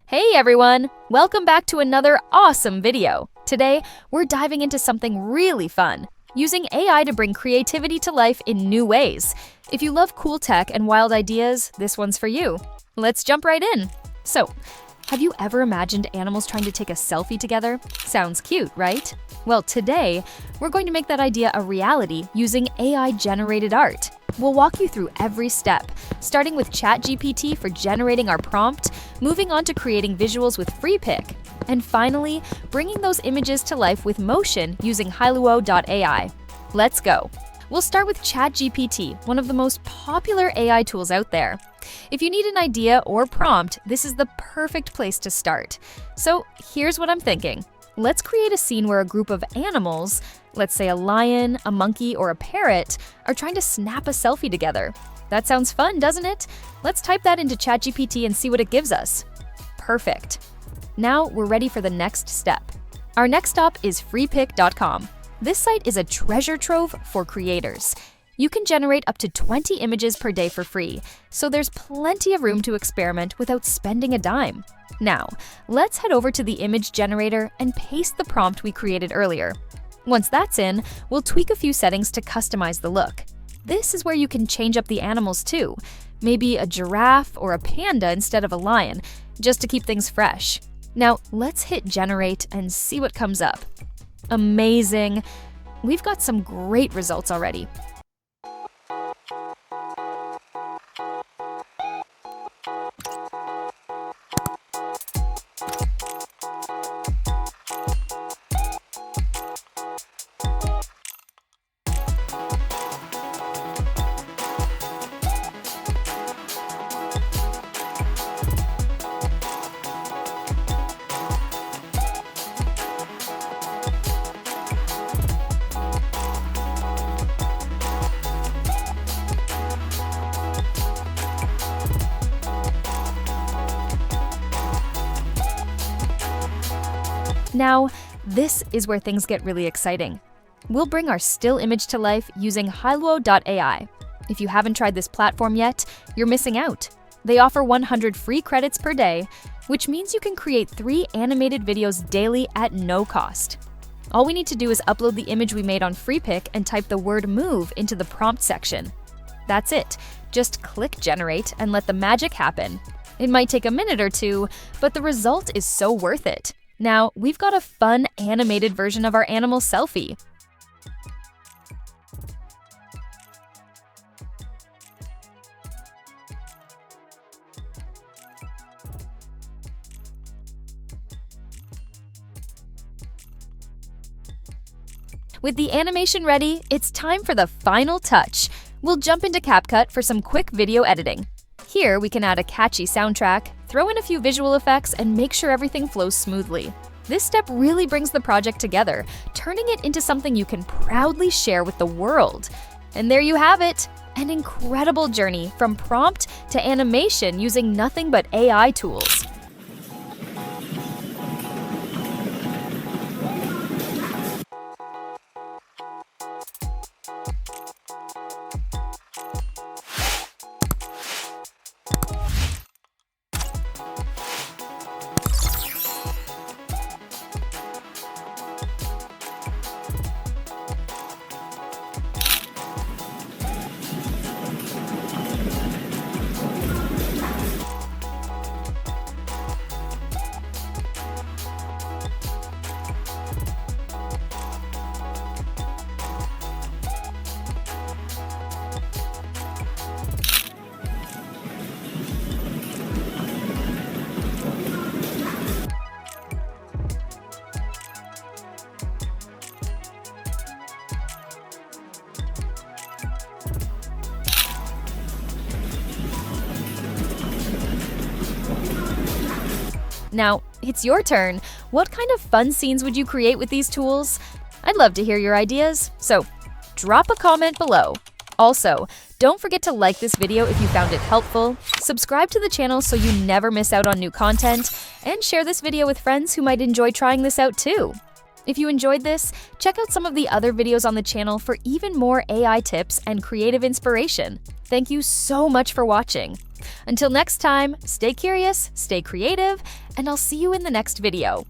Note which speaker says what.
Speaker 1: Hey everyone! Welcome back to another awesome video. Today, we're diving into something really fun, using AI to bring creativity to life in new ways. If you love cool tech and wild ideas, this one's for you. Let's jump right in. So, have you ever imagined animals trying to take a selfie together? Sounds cute, right? Well, today, we're going to make that idea a reality using AI-generated art. We'll walk you through every step, starting with ChatGPT for generating our prompt, moving on to creating visuals with Freepik, and finally, bringing those images to life with motion using Hailuo.ai. Let's go! We'll start with ChatGPT, one of the most popular AI tools out there. If you need an idea or prompt, this is the perfect place to start. So here's what I'm thinking. Let's create a scene where a group of animals, let's say a lion, a monkey, or a parrot, are trying to snap a selfie together. That sounds fun, doesn't it? Let's type that into ChatGPT and see what it gives us. Perfect. Now we're ready for the next step. Our next stop is Freepik.com. This site is a treasure trove for creators. You can generate up to 20 images per day for free, so there's plenty of room to experiment without spending a dime. Now, let's head over to the image generator and paste the prompt we created earlier. Once that's in, we'll tweak a few settings to customize the look. This is where you can change up the animals too, maybe a giraffe or a panda instead of a lion, just to keep things fresh. Now, let's hit generate and see what comes up. Amazing! We've got some great results already. Now, this is where things get really exciting. We'll bring our still image to life using Hailuo.ai. If you haven't tried this platform yet, you're missing out. They offer 100 free credits per day, which means you can create 3 animated videos daily at no cost. All we need to do is upload the image we made on Freepik and type the word move into the prompt section. That's it. Just click generate and let the magic happen. It might take a minute or two, but the result is so worth it. Now, we've got a fun animated version of our animal selfie. With the animation ready, it's time for the final touch. We'll jump into CapCut for some quick video editing. Here, we can add a catchy soundtrack, throw in a few visual effects, and make sure everything flows smoothly. This step really brings the project together, turning it into something you can proudly share with the world. And there you have it, an incredible journey from prompt to animation using nothing but AI tools. Now, it's your turn. What kind of fun scenes would you create with these tools? I'd love to hear your ideas, so drop a comment below. Also, don't forget to like this video if you found it helpful, subscribe to the channel so you never miss out on new content, and share this video with friends who might enjoy trying this out too. If you enjoyed this, check out some of the other videos on the channel for even more AI tips and creative inspiration. Thank you so much for watching. Until next time, stay curious, stay creative, and I'll see you in the next video.